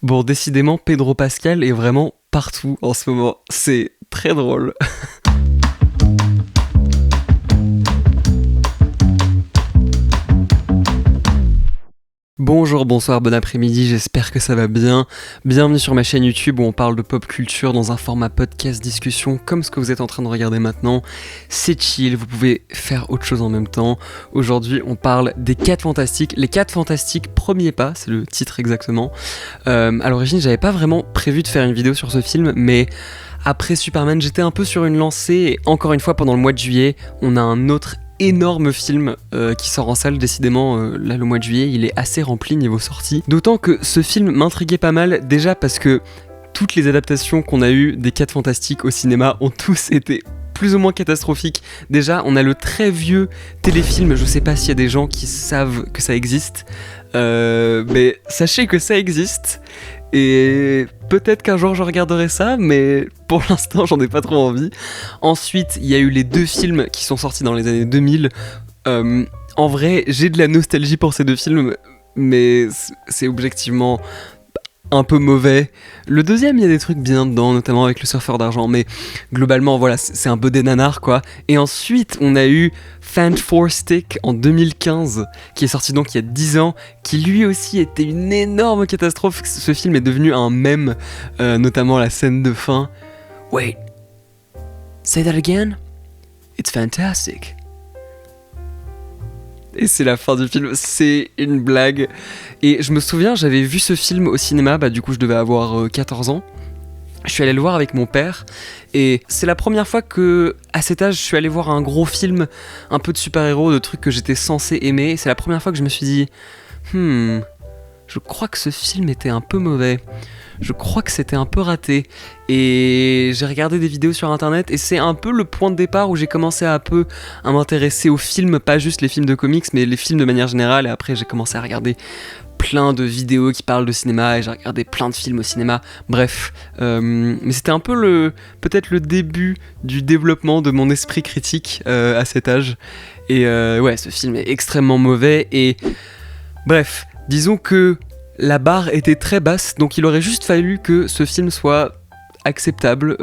Bon, décidément, Pedro Pascal est vraiment partout en ce moment. C'est très drôle. Bonjour, bonsoir, bon après-midi, j'espère que ça va bien. Bienvenue sur ma chaîne YouTube où on parle de pop culture dans un format podcast discussion comme ce que vous êtes en train de regarder maintenant. C'est chill, vous pouvez faire autre chose en même temps. Aujourd'hui, on parle des 4 Fantastiques. Les 4 Fantastiques, premier pas, c'est le titre exactement. À l'origine, j'avais pas vraiment prévu de faire une vidéo sur ce film, mais après Superman, j'étais un peu sur une lancée et encore une fois, pendant le mois de juillet, on a un autre énorme film qui sort en salle. Décidément, là le mois de juillet il est assez rempli niveau sortie, d'autant que ce film m'intriguait pas mal, déjà parce que toutes les adaptations qu'on a eues des 4 Fantastiques au cinéma ont tous été plus ou moins catastrophiques. Déjà on a le très vieux téléfilm, je sais pas s'il y a des gens qui savent que ça existe, mais sachez que ça existe. Et peut-être qu'un jour je regarderai ça, mais pour l'instant j'en ai pas trop envie. Ensuite, il y a eu les 2 films qui sont sortis dans les années 2000. En vrai, j'ai de la nostalgie pour ces 2 films, mais c'est objectivement un peu mauvais. Le deuxième, il y a des trucs bien dedans, notamment avec le surfeur d'argent, mais globalement, voilà, c'est un peu des nanars, quoi. Et ensuite, on a eu Fant4stic en 2015, qui est sorti donc il y a 10 ans, qui lui aussi était une énorme catastrophe. Ce film est devenu un mème, notamment la scène de fin. Wait, say that again? It's fantastic. Et c'est la fin du film, c'est une blague. Et je me souviens, j'avais vu ce film au cinéma, du coup je devais avoir 14 ans. Je suis allé le voir avec mon père, et c'est la première fois que, à cet âge, je suis allé voir un gros film, un peu de super-héros, de trucs que j'étais censé aimer. C'est la première fois que je me suis dit, je crois que ce film était un peu mauvais. Je crois que c'était un peu raté. Et j'ai regardé des vidéos sur internet et c'est un peu le point de départ où j'ai commencé à m'intéresser aux films, pas juste les films de comics, mais les films de manière générale. Et après j'ai commencé à regarder plein de vidéos qui parlent de cinéma et j'ai regardé plein de films au cinéma. Bref, mais c'était un peu peut-être le début du développement de mon esprit critique à cet âge. Et ouais, ce film est extrêmement mauvais et bref, disons que la barre était très basse, donc il aurait juste fallu que ce film soit acceptable,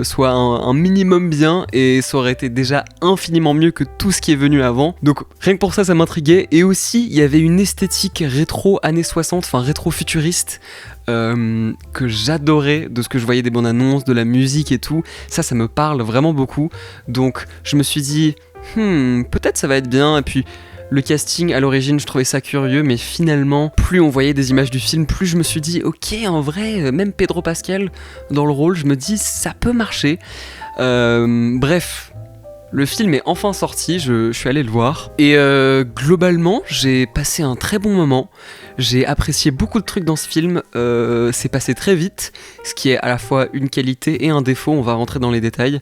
soit un minimum bien, et ça aurait été déjà infiniment mieux que tout ce qui est venu avant. Donc rien que pour ça, ça m'intriguait. Et aussi, il y avait une esthétique rétro années 60, enfin rétro-futuriste, que j'adorais de ce que je voyais des bandes annonces, de la musique et tout. Ça me parle vraiment beaucoup. Donc je me suis dit, peut-être ça va être bien, et puis le casting, à l'origine, je trouvais ça curieux, mais finalement, plus on voyait des images du film, plus je me suis dit, ok, en vrai, même Pedro Pascal dans le rôle, je me dis, ça peut marcher. Bref, le film est enfin sorti, je suis allé le voir. Et globalement, j'ai passé un très bon moment. J'ai apprécié beaucoup de trucs dans ce film. C'est passé très vite, ce qui est à la fois une qualité et un défaut, on va rentrer dans les détails.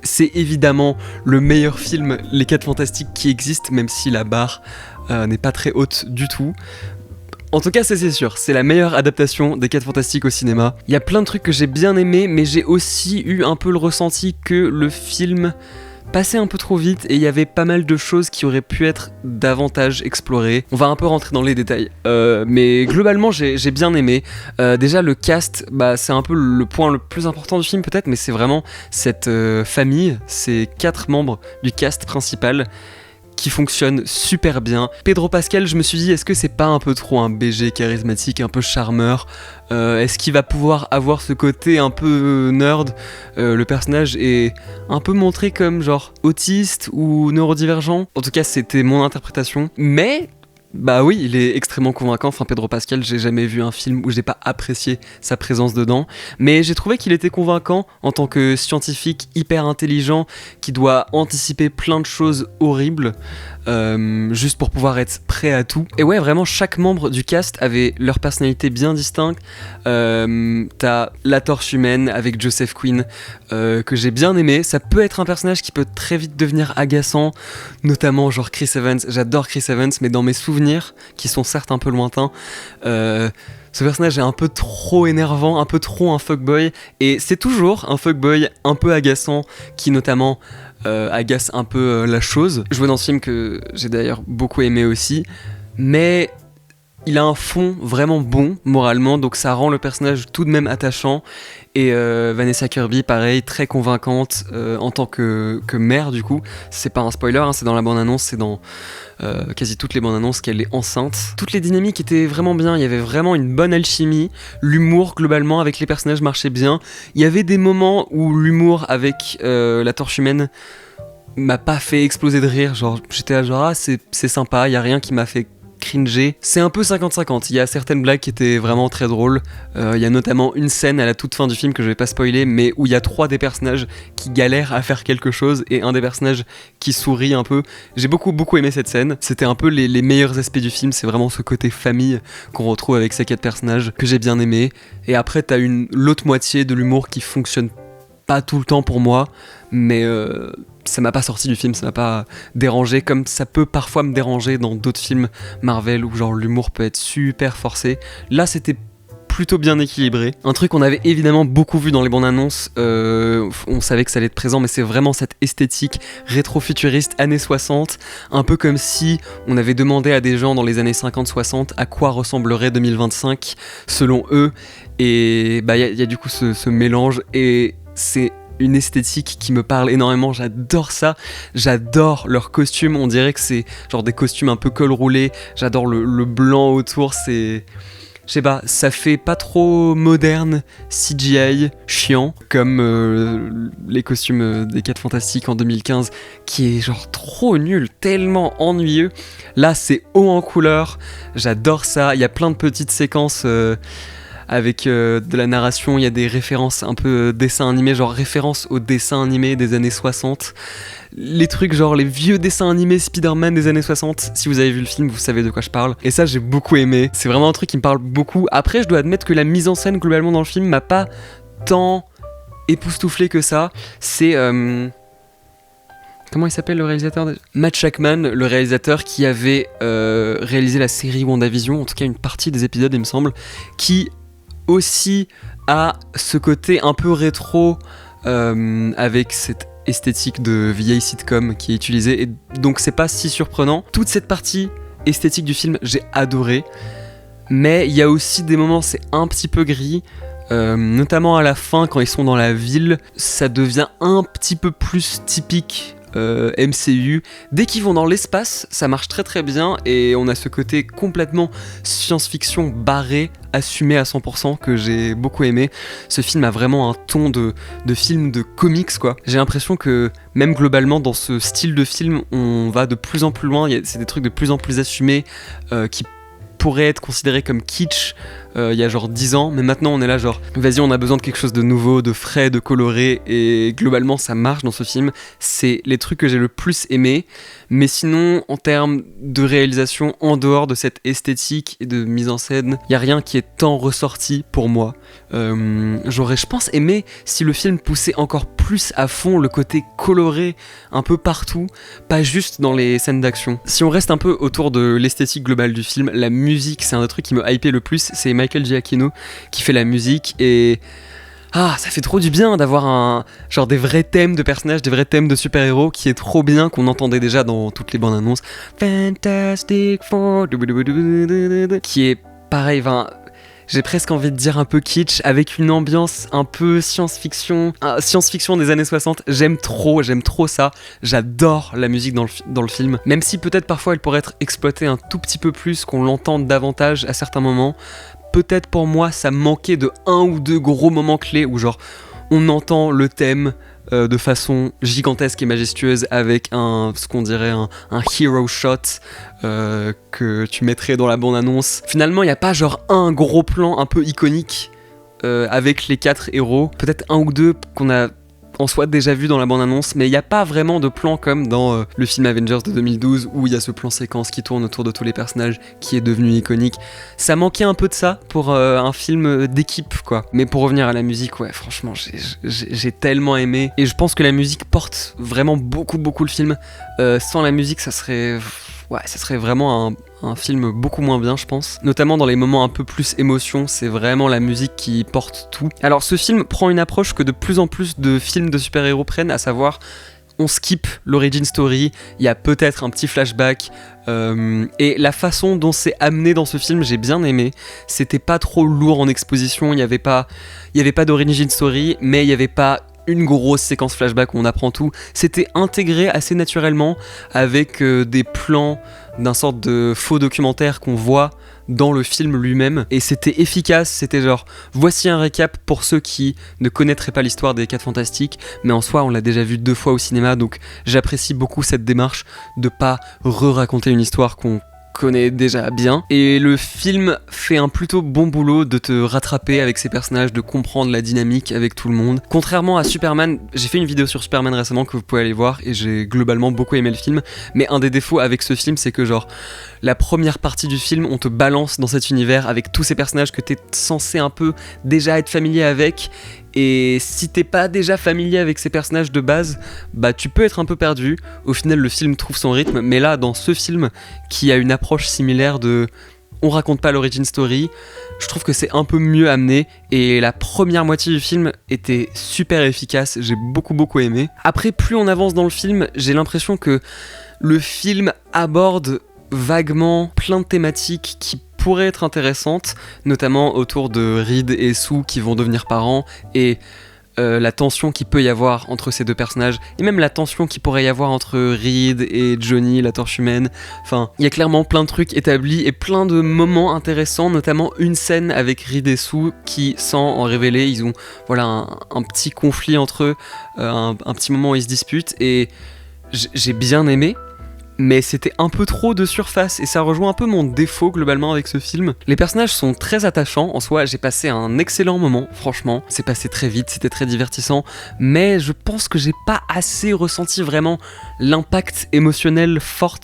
C'est évidemment le meilleur film, Les 4 Fantastiques, qui existe, même si la barre n'est pas très haute du tout. En tout cas, c'est sûr, c'est la meilleure adaptation des 4 Fantastiques au cinéma. Il y a plein de trucs que j'ai bien aimés, mais j'ai aussi eu un peu le ressenti que le film passait un peu trop vite et il y avait pas mal de choses qui auraient pu être davantage explorées. On va un peu rentrer dans les détails, mais globalement j'ai bien aimé. Déjà le cast, c'est un peu le point le plus important du film peut-être, mais c'est vraiment cette famille, ces 4 membres du cast principal qui fonctionne super bien. Pedro Pascal, je me suis dit, est-ce que c'est pas un peu trop un BG charismatique, un peu charmeur? Est-ce qu'il va pouvoir avoir ce côté un peu nerd? Le personnage est un peu montré comme genre autiste ou neurodivergent. En tout cas, c'était mon interprétation. Mais oui, il est extrêmement convaincant. Enfin, Pedro Pascal, j'ai jamais vu un film où j'ai pas apprécié sa présence dedans. Mais j'ai trouvé qu'il était convaincant en tant que scientifique hyper intelligent qui doit anticiper plein de choses horribles juste pour pouvoir être prêt à tout. Et ouais, vraiment, chaque membre du cast avait leur personnalité bien distincte. T'as la torche humaine avec Joseph Quinn que j'ai bien aimé. Ça peut être un personnage qui peut très vite devenir agaçant, notamment genre Chris Evans. J'adore Chris Evans, mais dans mes souvenirs, qui sont certes un peu lointains, ce personnage est un peu trop énervant, un peu trop un fuckboy, et c'est toujours un fuckboy un peu agaçant qui notamment agace un peu la chose. Je vois dans ce film que j'ai d'ailleurs beaucoup aimé aussi, mais il a un fond vraiment bon moralement, donc ça rend le personnage tout de même attachant. Et Vanessa Kirby, pareil, très convaincante en tant que mère du coup. C'est pas un spoiler, hein, c'est dans la bande-annonce, c'est dans quasi toutes les bandes-annonces qu'elle est enceinte. Toutes les dynamiques étaient vraiment bien, il y avait vraiment une bonne alchimie. L'humour globalement avec les personnages marchait bien. Il y avait des moments où l'humour avec la Torche Humaine m'a pas fait exploser de rire. Genre j'étais là genre c'est sympa, il y a rien qui m'a fait cringer. C'est un peu 50-50, il y a certaines blagues qui étaient vraiment très drôles. Il y a notamment une scène à la toute fin du film que je vais pas spoiler, mais où il y a 3 des personnages qui galèrent à faire quelque chose et un des personnages qui sourit un peu. J'ai beaucoup aimé cette scène, c'était un peu les meilleurs aspects du film, c'est vraiment ce côté famille qu'on retrouve avec ces 4 personnages que j'ai bien aimé. Et après t'as l'autre moitié de l'humour qui fonctionne pas tout le temps pour moi, mais ça m'a pas sorti du film, ça m'a pas dérangé, comme ça peut parfois me déranger dans d'autres films Marvel où genre l'humour peut être super forcé. Là c'était plutôt bien équilibré. Un truc qu'on avait évidemment beaucoup vu dans les bandes annonces, on savait que ça allait être présent, mais c'est vraiment cette esthétique rétro-futuriste années 60, un peu comme si on avait demandé à des gens dans les années 50-60 à quoi ressemblerait 2025 selon eux, et bah y a du coup ce mélange, et c'est une esthétique qui me parle énormément, j'adore ça, j'adore leurs costumes, on dirait que c'est genre des costumes un peu col roulé, j'adore le blanc autour, c'est... Je sais pas, ça fait pas trop moderne, CGI, chiant, comme les costumes des 4 Fantastiques en 2015, qui est genre trop nul, tellement ennuyeux. Là c'est haut en couleur, j'adore ça, il y a plein de petites séquences... avec de la narration, il y a des références un peu dessins animés, genre références aux dessins animés des années 60. Les trucs genre les vieux dessins animés Spider-Man des années 60, si vous avez vu le film, vous savez de quoi je parle. Et ça, j'ai beaucoup aimé. C'est vraiment un truc qui me parle beaucoup. Après, je dois admettre que la mise en scène globalement dans le film m'a pas tant époustouflé que ça. C'est... Comment il s'appelle le réalisateur de... Matt Shakman, le réalisateur qui avait réalisé la série WandaVision, en tout cas une partie des épisodes, il me semble, qui... aussi à ce côté un peu rétro avec cette esthétique de vieille sitcom qui est utilisée, et donc c'est pas si surprenant. Toute cette partie esthétique du film j'ai adoré, mais il y a aussi des moments c'est un petit peu gris, notamment à la fin quand ils sont dans la ville, ça devient un petit peu plus typique MCU. Dès qu'ils vont dans l'espace, ça marche très très bien, et on a ce côté complètement science-fiction barré, assumé à 100%, que j'ai beaucoup aimé. Ce film a vraiment un ton de film de comics quoi. J'ai l'impression que même globalement dans ce style de film, on va de plus en plus loin, c'est des trucs de plus en plus assumés qui pourrait être considéré comme kitsch il y a genre 10 ans, mais maintenant on est là genre vas-y, on a besoin de quelque chose de nouveau, de frais, de coloré, et globalement ça marche dans ce film. C'est les trucs que j'ai le plus aimé, mais sinon en termes de réalisation, en dehors de cette esthétique et de mise en scène, il y a rien qui est tant ressorti pour moi. J'aurais, je pense, aimé si le film poussait encore plus à fond le côté coloré un peu partout, pas juste dans les scènes d'action. Si on reste un peu autour de l'esthétique globale du film, la musique c'est un des trucs qui me hypait le plus, c'est Michael Giacchino qui fait la musique, et ça fait trop du bien d'avoir genre des vrais thèmes de personnages, des vrais thèmes de super-héros qui est trop bien, qu'on entendait déjà dans toutes les bandes annonces. Fantastic Four, qui est pareil, j'ai presque envie de dire un peu kitsch, avec une ambiance un peu science-fiction des années 60. J'aime trop ça. J'adore la musique dans le film, même si peut-être parfois elle pourrait être exploitée un tout petit peu plus, qu'on l'entende davantage à certains moments. Peut-être pour moi ça manquait de 1 ou 2 gros moments clés où genre on entend le thème de façon gigantesque et majestueuse avec ce qu'on dirait un hero shot que tu mettrais dans la bande-annonce. Finalement il n'y a pas genre un gros plan un peu iconique avec les 4 héros, peut-être 1 ou 2 qu'on a en soi déjà vu dans la bande-annonce, mais il n'y a pas vraiment de plan comme dans le film Avengers de 2012 où il y a ce plan séquence qui tourne autour de tous les personnages qui est devenu iconique. Ça manquait un peu de ça pour un film d'équipe quoi. Mais pour revenir à la musique, ouais, franchement j'ai tellement aimé, et je pense que la musique porte vraiment beaucoup le film. Sans la musique ça serait vraiment un film beaucoup moins bien, je pense. Notamment dans les moments un peu plus émotion, c'est vraiment la musique qui porte tout. Alors ce film prend une approche que de plus en plus de films de super-héros prennent, à savoir on skip l'origin story, il y a peut-être un petit flashback, et la façon dont c'est amené dans ce film, j'ai bien aimé. C'était pas trop lourd en exposition, il y avait pas d'origin story, mais il y avait pas une grosse séquence flashback où on apprend tout. C'était intégré assez naturellement avec des plans d'un sorte de faux documentaire qu'on voit dans le film lui-même, et c'était efficace. C'était genre, voici un récap pour ceux qui ne connaîtraient pas l'histoire des 4 Fantastiques, mais en soi on l'a déjà vu 2 fois au cinéma, donc j'apprécie beaucoup cette démarche de pas re-raconter une histoire qu'on connaît déjà bien. Et le film fait un plutôt bon boulot de te rattraper avec ses personnages, de comprendre la dynamique avec tout le monde. Contrairement à Superman, j'ai fait une vidéo sur Superman récemment que vous pouvez aller voir, et j'ai globalement beaucoup aimé le film, mais un des défauts avec ce film, c'est que genre la première partie du film, on te balance dans cet univers avec tous ces personnages que t'es censé un peu déjà être familier avec, et si t'es pas déjà familier avec ces personnages de base, bah tu peux être un peu perdu. Au final, le film trouve son rythme, mais là, dans ce film, qui a une approche similaire de on raconte pas l'origin story, je trouve que c'est un peu mieux amené, et la première moitié du film était super efficace, j'ai beaucoup aimé. Après, plus on avance dans le film, j'ai l'impression que le film aborde vaguement plein de thématiques qui pourraient être intéressantes, notamment autour de Reed et Sue qui vont devenir parents, et la tension qu'il peut y avoir entre ces 2 personnages, et même la tension qu'il pourrait y avoir entre Reed et Johnny, la torche humaine. Enfin, il y a clairement plein de trucs établis et plein de moments intéressants, notamment une scène avec Reed et Sue qui, sans en révéler, ils ont voilà, un petit conflit entre eux, un petit moment où ils se disputent, et j'ai bien aimé. Mais c'était un peu trop de surface, et ça rejoint un peu mon défaut globalement avec ce film. Les personnages sont très attachants, en soi j'ai passé un excellent moment, franchement. C'est passé très vite, c'était très divertissant, mais je pense que j'ai pas assez ressenti vraiment l'impact émotionnel fort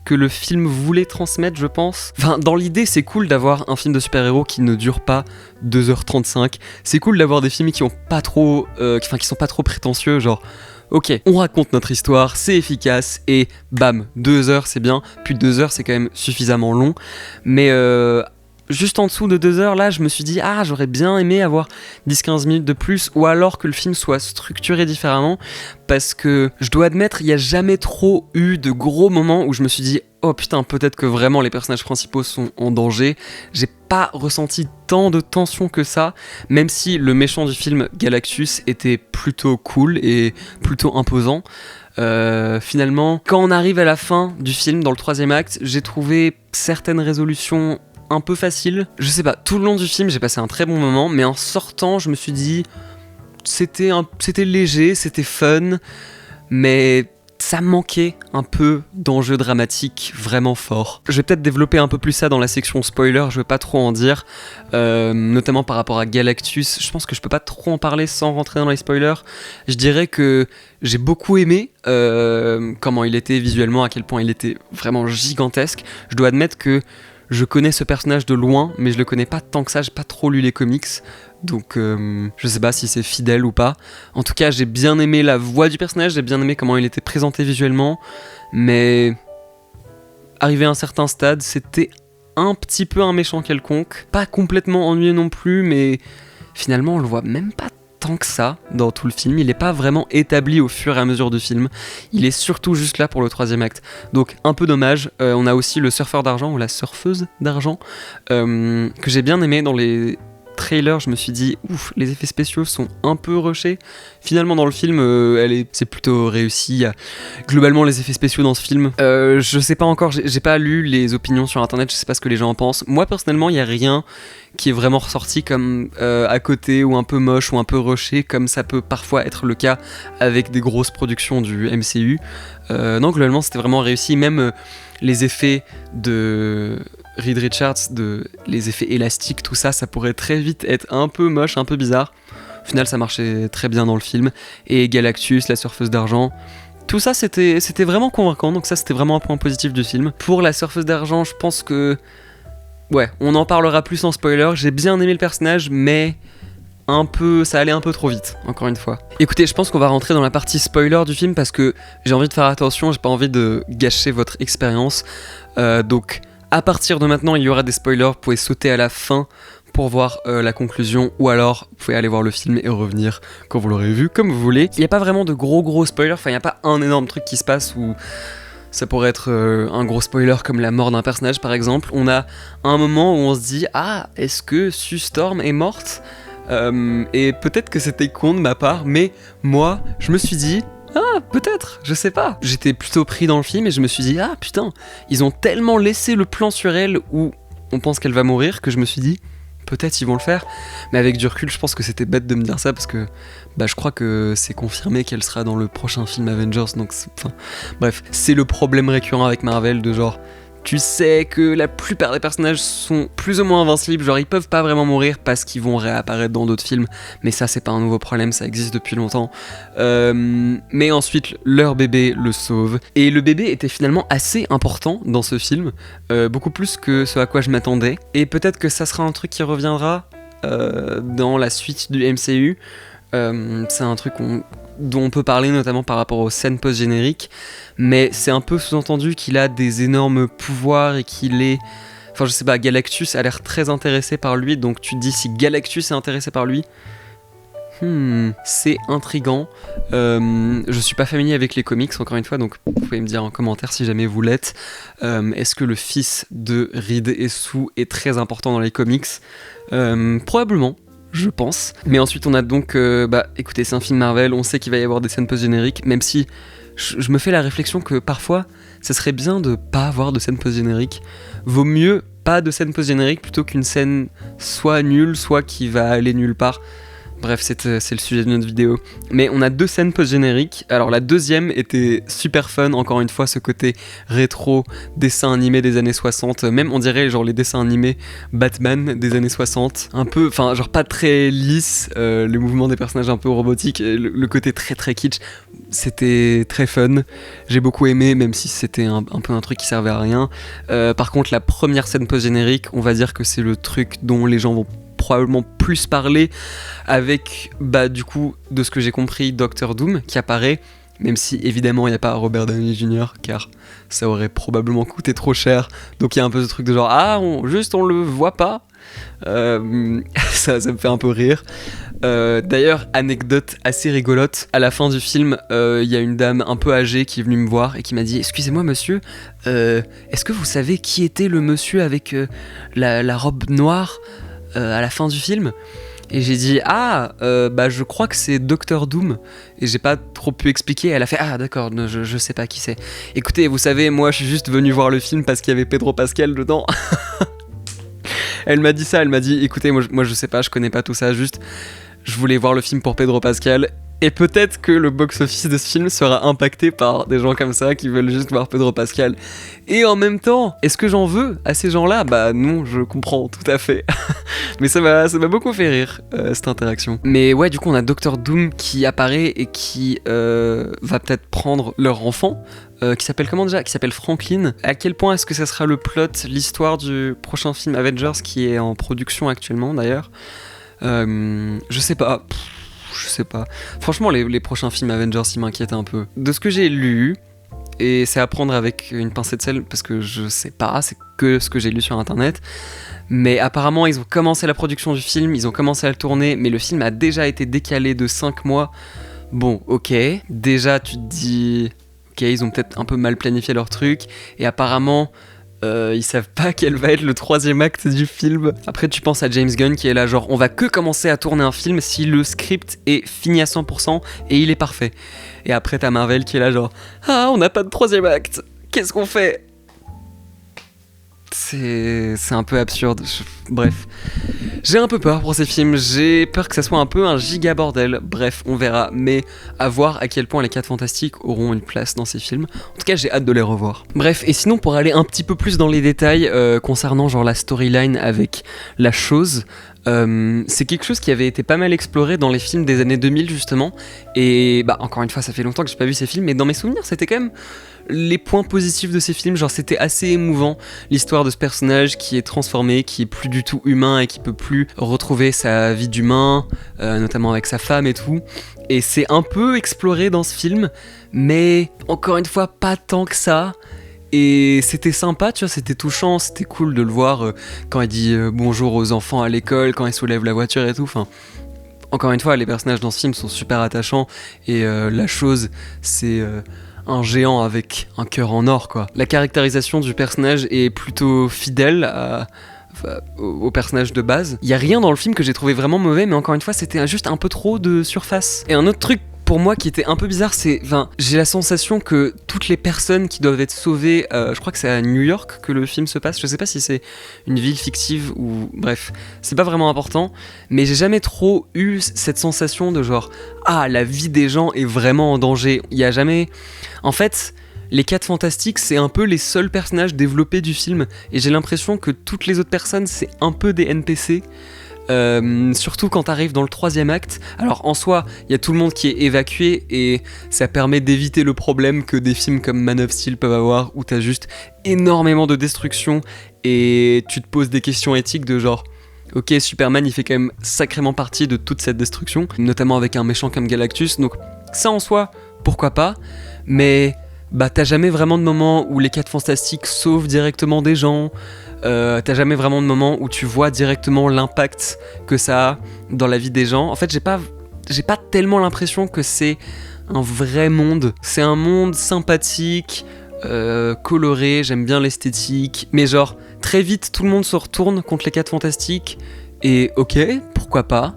que le film voulait transmettre, je pense. Enfin, dans l'idée, c'est cool d'avoir un film de super-héros qui ne dure pas 2h35. C'est cool d'avoir des films qui ont pas trop, qui sont pas trop prétentieux, genre ok, on raconte notre histoire, c'est efficace, et bam, 2 heures c'est bien, plus de 2 heures c'est quand même suffisamment long, mais juste en dessous de 2 heures là, je me suis dit, ah, j'aurais bien aimé avoir 10-15 minutes de plus, ou alors que le film soit structuré différemment, parce que je dois admettre, il n'y a jamais trop eu de gros moments où je me suis dit, oh putain, peut-être que vraiment les personnages principaux sont en danger. J'ai pas ressenti tant de tension que ça, même si le méchant du film, Galactus, était plutôt cool et plutôt imposant. Finalement, quand on arrive à la fin du film, dans le 3e acte, j'ai trouvé certaines résolutions un peu faciles. Je sais pas, tout le long du film, j'ai passé un très bon moment, mais en sortant, je me suis dit, c'était léger, c'était fun, mais ça manquait un peu d'enjeux dramatiques vraiment forts. Je vais peut-être développer un peu plus ça dans la section spoiler, je veux pas trop en dire, notamment par rapport à Galactus. Je pense que je peux pas trop en parler sans rentrer dans les spoilers. Je dirais que j'ai beaucoup aimé comment il était visuellement, à quel point il était vraiment gigantesque. Je dois admettre que je connais ce personnage de loin, mais je le connais pas tant que ça, j'ai pas trop lu les comics, donc je sais pas si c'est fidèle ou pas. En tout cas, j'ai bien aimé la voix du personnage, j'ai bien aimé comment il était présenté visuellement, mais arrivé à un certain stade, c'était un petit peu un méchant quelconque, pas complètement ennuyeux non plus, mais finalement on le voit même pas tant que ça dans tout le film, il est pas vraiment établi au fur et à mesure du film, il est surtout juste là pour le 3e acte, donc un peu dommage. On a aussi le surfeur d'argent ou la surfeuse d'argent que j'ai bien aimé dans les trailers. Je me suis dit ouf, les effets spéciaux sont un peu rushés. Finalement dans le film c'est plutôt réussi. Il y a globalement les effets spéciaux dans ce film, je sais pas encore, j'ai pas lu les opinions sur internet, je sais pas ce que les gens en pensent. Moi personnellement il y a rien qui est vraiment ressorti comme à côté ou un peu moche ou un peu rushé, comme ça peut parfois être le cas avec des grosses productions du MCU. Non, globalement c'était vraiment réussi, même les effets de Reed Richards, les effets élastiques, tout ça, ça pourrait très vite être un peu moche, un peu bizarre. Au final ça marchait très bien dans le film, et Galactus, la surfeuse d'argent, tout ça c'était vraiment convaincant, donc ça c'était vraiment un point positif du film. Pour la surfeuse d'argent, je pense que ouais, on en parlera plus en spoiler. J'ai bien aimé le personnage, mais ça allait un peu trop vite, encore une fois. Écoutez, je pense qu'on va rentrer dans la partie spoiler du film parce que j'ai envie de faire attention, j'ai pas envie de gâcher votre expérience. Donc, à partir de maintenant, il y aura des spoilers, vous pouvez sauter à la fin pour voir la conclusion, ou alors vous pouvez aller voir le film et revenir quand vous l'aurez vu, comme vous voulez. Il n'y a pas vraiment de gros spoilers, enfin il n'y a pas un énorme truc qui se passe où ça pourrait être un gros spoiler comme la mort d'un personnage par exemple. On a un moment où on se dit « Ah, est-ce que Sue Storm est morte ?» Et peut-être que c'était con de ma part, mais moi, je me suis dit « Ah, peut-être, je sais pas ». J'étais plutôt pris dans le film et je me suis dit « Ah, putain, ils ont tellement laissé le plan sur elle où on pense qu'elle va mourir que je me suis dit « Peut-être ils vont le faire ». Mais avec du recul, je pense que c'était bête de me dire ça parce que je crois que c'est confirmé qu'elle sera dans le prochain film Avengers. Donc bref, c'est le problème récurrent avec Marvel de genre... Tu sais que la plupart des personnages sont plus ou moins invincibles, genre ils peuvent pas vraiment mourir parce qu'ils vont réapparaître dans d'autres films, mais ça c'est pas un nouveau problème, ça existe depuis longtemps. Mais ensuite, leur bébé le sauve, et le bébé était finalement assez important dans ce film, beaucoup plus que ce à quoi je m'attendais, et peut-être que ça sera un truc qui reviendra dans la suite du MCU. C'est un truc dont on peut parler notamment par rapport aux scènes post-génériques, mais c'est un peu sous-entendu qu'il a des énormes pouvoirs et qu'il est... Enfin je sais pas, Galactus a l'air très intéressé par lui, donc tu te dis si Galactus est intéressé par lui, c'est intriguant. Je suis pas familier avec les comics encore une fois, donc vous pouvez me dire en commentaire si jamais vous l'êtes. Est-ce que le fils de Reed et Sue est très important dans les comics ? Probablement. Je pense. Mais ensuite on a donc, écoutez, c'est un film Marvel, on sait qu'il va y avoir des scènes post-génériques, même si je me fais la réflexion que parfois, ça serait bien de pas avoir de scène post-générique. Vaut mieux pas de scène post-générique plutôt qu'une scène soit nulle, soit qui va aller nulle part. Bref, c'est le sujet de notre vidéo. Mais on a 2 scènes post-génériques. Alors la deuxième était super fun, encore une fois, ce côté rétro, dessin animé des années 60. Même on dirait genre les dessins animés Batman des années 60. Un peu, enfin genre pas très lisse, les mouvements des personnages un peu robotiques, le côté très très kitsch. C'était très fun. J'ai beaucoup aimé, même si c'était un peu un truc qui servait à rien. Par contre, la première scène post-générique, on va dire que c'est le truc dont les gens vont probablement plus parler avec, du coup, de ce que j'ai compris, Doctor Doom qui apparaît, même si évidemment il n'y a pas Robert Downey Jr. car ça aurait probablement coûté trop cher, donc il y a un peu ce truc de genre on le voit pas. Ça me fait un peu rire. D'ailleurs, anecdote assez rigolote, à la fin du film, il y a une dame un peu âgée qui est venue me voir et qui m'a dit « Excusez-moi monsieur, est-ce que vous savez qui était le monsieur avec la robe noire à la fin du film ?» Et j'ai dit je crois que c'est Doctor Doom, et j'ai pas trop pu expliquer. Elle a fait d'accord, je sais pas qui c'est. Écoutez, vous savez, moi je suis juste venu voir le film parce qu'il y avait Pedro Pascal dedans. Elle m'a dit ça, elle m'a dit écoutez, moi je sais pas, je connais pas tout ça, juste je voulais voir le film pour Pedro Pascal. Et peut-être que le box-office de ce film sera impacté par des gens comme ça qui veulent juste voir Pedro Pascal. Et en même temps, est-ce que j'en veux à ces gens-là ? Non, je comprends tout à fait. Mais ça m'a beaucoup fait rire, cette interaction. Mais ouais, du coup, on a Doctor Doom qui apparaît et qui va peut-être prendre leur enfant, qui s'appelle comment déjà ? Qui s'appelle Franklin. À quel point est-ce que ça sera le plot, l'histoire du prochain film Avengers qui est en production actuellement d'ailleurs ? Je sais pas. Je sais pas. Franchement, les prochains films Avengers, ils m'inquiètent un peu. De ce que j'ai lu, et c'est à prendre avec une pincée de sel, parce que je sais pas, c'est que ce que j'ai lu sur internet, mais apparemment, ils ont commencé la production du film, ils ont commencé à le tourner, mais le film a déjà été décalé de 5 mois. Bon, ok. Déjà, tu te dis... Ok, ils ont peut-être un peu mal planifié leur truc, et apparemment... ils savent pas quel va être le 3e acte du film. Après tu penses à James Gunn qui est là genre on va que commencer à tourner un film si le script est fini à 100% et il est parfait. Et après t'as Marvel qui est là genre on n'a pas de 3e acte, qu'est-ce qu'on fait ? C'est un peu absurde. Bref, j'ai un peu peur pour ces films, j'ai peur que ça soit un peu un giga bordel. Bref, on verra, mais à voir à quel point les 4 Fantastiques auront une place dans ces films. En tout cas, j'ai hâte de les revoir. Bref, et sinon pour aller un petit peu plus dans les détails concernant genre la storyline avec la chose, c'est quelque chose qui avait été pas mal exploré dans les films des années 2000 justement. Et encore une fois, ça fait longtemps que j'ai pas vu ces films, mais dans mes souvenirs, c'était quand même les points positifs de ces films, genre c'était assez émouvant, l'histoire de ce personnage qui est transformé, qui est plus du tout humain et qui peut plus retrouver sa vie d'humain, notamment avec sa femme et tout. Et c'est un peu exploré dans ce film, mais encore une fois pas tant que ça. Et c'était sympa, tu vois, c'était touchant, c'était cool de le voir quand il dit bonjour aux enfants à l'école, quand il soulève la voiture et tout. Enfin, encore une fois, les personnages dans ce film sont super attachants et la chose, c'est un géant avec un cœur en or, quoi. La caractérisation du personnage est plutôt fidèle au personnage de base. Il y a rien dans le film que j'ai trouvé vraiment mauvais, mais encore une fois, c'était juste un peu trop de surface. Et un autre truc pour moi qui était un peu bizarre, c'est, enfin, j'ai la sensation que toutes les personnes qui doivent être sauvées, je crois que c'est à New York que le film se passe, je sais pas si c'est une ville fictive ou bref, c'est pas vraiment important, mais j'ai jamais trop eu cette sensation de genre, ah, la vie des gens est vraiment en danger. Il y a jamais, en fait, les 4 Fantastiques, c'est un peu les seuls personnages développés du film, et j'ai l'impression que toutes les autres personnes, c'est un peu des NPC. Surtout quand t'arrives dans le 3e acte. Alors en soi, il y a tout le monde qui est évacué et ça permet d'éviter le problème que des films comme Man of Steel peuvent avoir, où t'as juste énormément de destruction et tu te poses des questions éthiques de genre, ok, Superman il fait quand même sacrément partie de toute cette destruction, notamment avec un méchant comme Galactus, donc ça en soi, pourquoi pas, mais bah t'as jamais vraiment de moment où les 4 Fantastiques sauvent directement des gens. T'as jamais vraiment de moment où tu vois directement l'impact que ça a dans la vie des gens. En fait, j'ai pas tellement l'impression que c'est un vrai monde. C'est un monde sympathique, coloré, j'aime bien l'esthétique. Mais genre, très vite, tout le monde se retourne contre les 4 Fantastiques. Et ok, pourquoi pas.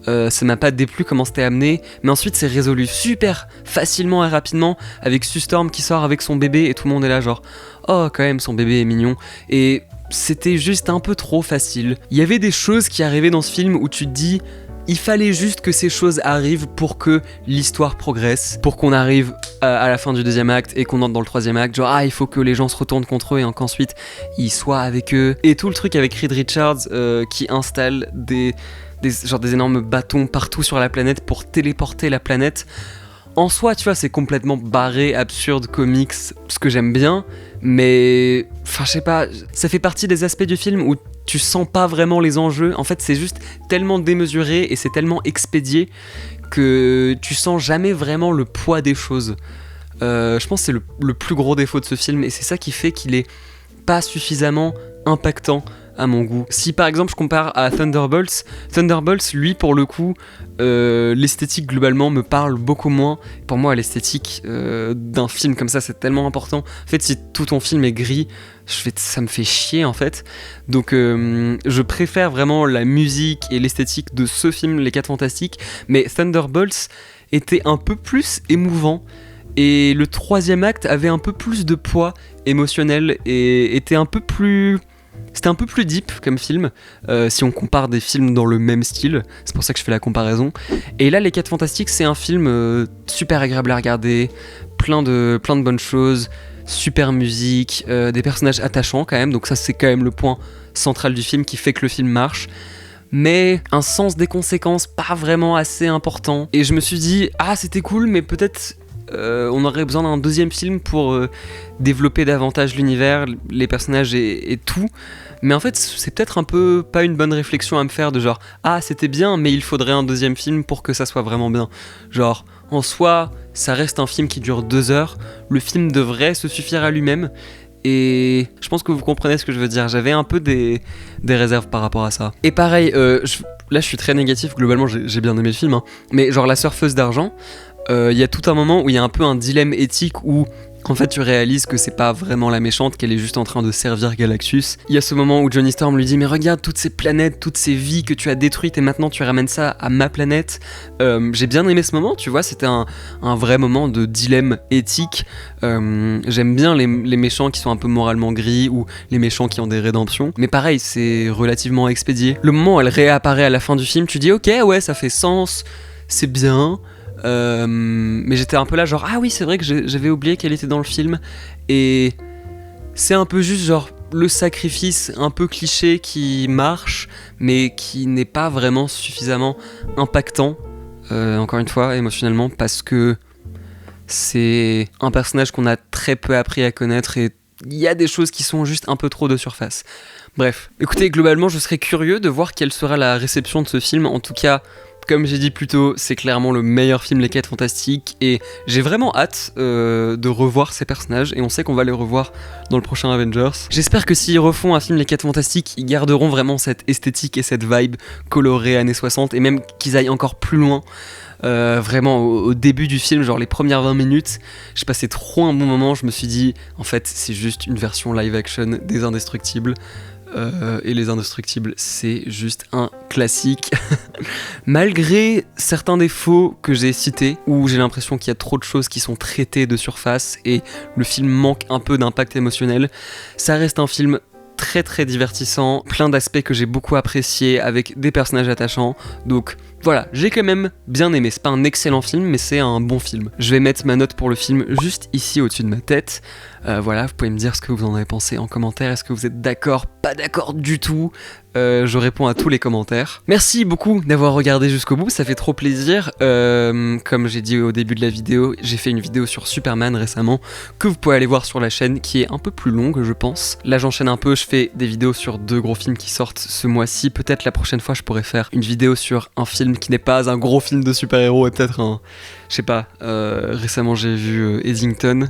Ça m'a pas déplu comment c'était amené, mais ensuite c'est résolu super facilement et rapidement avec Sue Storm qui sort avec son bébé et tout le monde est là genre oh quand même son bébé est mignon, et c'était juste un peu trop facile. Il y avait des choses qui arrivaient dans ce film où tu te dis il fallait juste que ces choses arrivent pour que l'histoire progresse, pour qu'on arrive à la fin du 2e acte et qu'on entre dans le 3e acte, genre il faut que les gens se retournent contre eux et qu'ensuite ils soient avec eux, et tout le truc avec Reed Richards qui installe des énormes bâtons partout sur la planète pour téléporter la planète. En soi, tu vois, c'est complètement barré, absurde, comics, ce que j'aime bien, mais enfin, je sais pas, ça fait partie des aspects du film où tu sens pas vraiment les enjeux. En fait, c'est juste tellement démesuré et c'est tellement expédié que tu sens jamais vraiment le poids des choses. Je pense que c'est le plus gros défaut de ce film, et c'est ça qui fait qu'il est pas suffisamment impactant à mon goût. Si par exemple je compare à Thunderbolts, lui pour le coup, l'esthétique globalement me parle beaucoup moins. Pour moi l'esthétique d'un film comme ça c'est tellement important. En fait si tout ton film est gris, ça me fait chier en fait. Donc je préfère vraiment la musique et l'esthétique de ce film, Les 4 Fantastiques, mais Thunderbolts était un peu plus émouvant. Et le 3e acte avait un peu plus de poids émotionnel et était un peu plus... C'était un peu plus deep comme film, si on compare des films dans le même style, c'est pour ça que je fais la comparaison. Et là, Les 4 Fantastiques, c'est un film super agréable à regarder, plein de bonnes choses, super musique, des personnages attachants quand même, donc ça c'est quand même le point central du film qui fait que le film marche. Mais un sens des conséquences pas vraiment assez important. Et je me suis dit, c'était cool, mais peut-être... on aurait besoin d'un 2e film pour développer davantage l'univers, les personnages et tout. Mais en fait, c'est peut-être un peu pas une bonne réflexion à me faire de genre c'était bien, mais il faudrait un 2e film pour que ça soit vraiment bien. Genre, en soi, ça reste un film qui dure 2 heures. Le film devrait se suffire à lui-même. Et je pense que vous comprenez ce que je veux dire. J'avais un peu des réserves par rapport à ça. Et pareil, là je suis très négatif. Globalement, j'ai bien aimé le film, hein. Mais genre La Surfeuse d'Argent, y a tout un moment où il y a un peu un dilemme éthique où en fait tu réalises que c'est pas vraiment la méchante, qu'elle est juste en train de servir Galactus. Il y a ce moment où Johnny Storm lui dit mais regarde toutes ces planètes, toutes ces vies que tu as détruites et maintenant tu ramènes ça à ma planète. J'ai bien aimé ce moment, tu vois, c'était un vrai moment de dilemme éthique. J'aime bien les méchants qui sont un peu moralement gris ou les méchants qui ont des rédemptions, mais pareil c'est relativement expédié. Le moment où elle réapparaît à la fin du film, tu dis ok ouais ça fait sens, c'est bien. Mais j'étais un peu là genre oui c'est vrai que j'avais oublié qu'elle était dans le film, et c'est un peu juste genre le sacrifice un peu cliché qui marche mais qui n'est pas vraiment suffisamment impactant, encore une fois émotionnellement, parce que c'est un personnage qu'on a très peu appris à connaître et il y a des choses qui sont juste un peu trop de surface. Bref, écoutez, globalement je serais curieux de voir quelle sera la réception de ce film. En tout cas Comme j'ai dit plus tôt, c'est clairement le meilleur film Les 4 Fantastiques et j'ai vraiment hâte de revoir ces personnages et on sait qu'on va les revoir dans le prochain Avengers. J'espère que s'ils refont un film Les 4 Fantastiques, ils garderont vraiment cette esthétique et cette vibe colorée années 60 et même qu'ils aillent encore plus loin. Vraiment au début du film, genre les premières 20 minutes, je passais trop un bon moment, je me suis dit en fait c'est juste une version live action des Indestructibles. Et Les Indestructibles, c'est juste un classique. Malgré certains défauts que j'ai cités, où j'ai l'impression qu'il y a trop de choses qui sont traitées de surface et le film manque un peu d'impact émotionnel, ça reste un film très très divertissant, plein d'aspects que j'ai beaucoup appréciés avec des personnages attachants, donc voilà, j'ai quand même bien aimé. C'est pas un excellent film, mais c'est un bon film. Je vais mettre ma note pour le film juste ici au-dessus de ma tête. Voilà, vous pouvez me dire ce que vous en avez pensé en commentaire. Est-ce que vous êtes d'accord, pas d'accord du tout? Je réponds à tous les commentaires. Merci beaucoup d'avoir regardé jusqu'au bout, ça fait trop plaisir. Comme j'ai dit au début de la vidéo, j'ai fait une vidéo sur Superman récemment que vous pouvez aller voir sur la chaîne, qui est un peu plus longue je pense. Là j'enchaîne un peu, je fais des vidéos sur 2 gros films qui sortent ce mois-ci. Peut-être la prochaine fois je pourrais faire une vidéo sur un film qui n'est pas un gros film de super-héros et peut-être un... Je sais pas, récemment j'ai vu Eddington,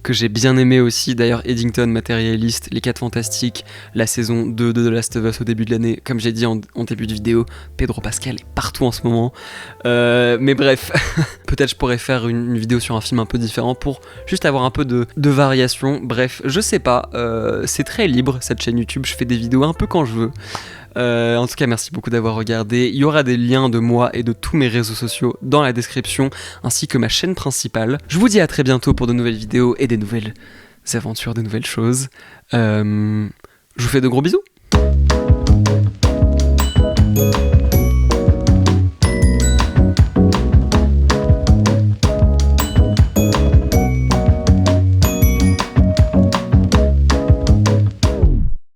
que j'ai bien aimé aussi. D'ailleurs, Eddington, Matérialiste, Les 4 Fantastiques, la saison 2 de The Last of Us au début de l'année. Comme j'ai dit en début de vidéo, Pedro Pascal est partout en ce moment. Mais bref, peut-être je pourrais faire une vidéo sur un film un peu différent pour juste avoir un peu de variation. Bref, je sais pas, c'est très libre cette chaîne YouTube, je fais des vidéos un peu quand je veux. En tout cas, merci beaucoup d'avoir regardé. Il y aura des liens de moi et de tous mes réseaux sociaux dans la description, ainsi que ma chaîne principale. Je vous dis à très bientôt pour de nouvelles vidéos et des nouvelles aventures, des nouvelles choses. Je vous fais de gros bisous.